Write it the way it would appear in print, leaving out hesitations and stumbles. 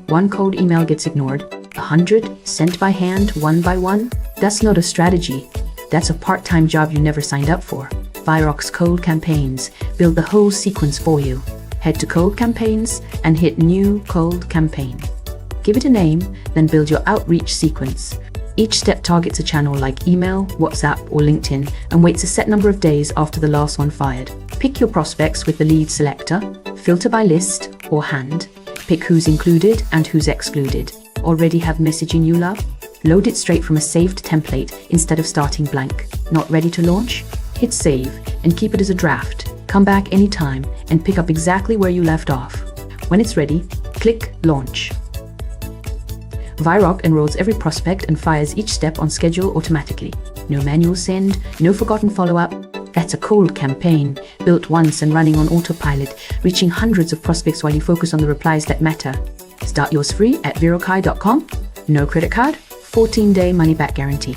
One cold email gets ignored, 100 sent by hand one by one. That's not a strategy. That's a part-time job you never signed up for. Vyroq's cold campaigns build the whole sequence for you. Head to cold campaigns and hit new cold campaign. Give it a name, then build your outreach sequence. Each step targets a channel like email, WhatsApp, or LinkedIn and waits a set number of days after the last one fired. Pick your prospects with the lead selector, filter by list or hand, pick who's included and who's excluded. Already have messaging you love? Load it straight from a saved template instead of starting blank. Not ready to launch? Hit save and keep it as a draft. Come back anytime and pick up exactly where you left off. When it's ready, click launch. Vyroq enrolls every prospect and fires each step on schedule automatically. No manual send, no forgotten follow-up. That's a cold campaign, built once and running on autopilot, reaching hundreds of prospects while you focus on the replies that matter. Start yours free at vyroq.com. No credit card, 14-day money-back guarantee.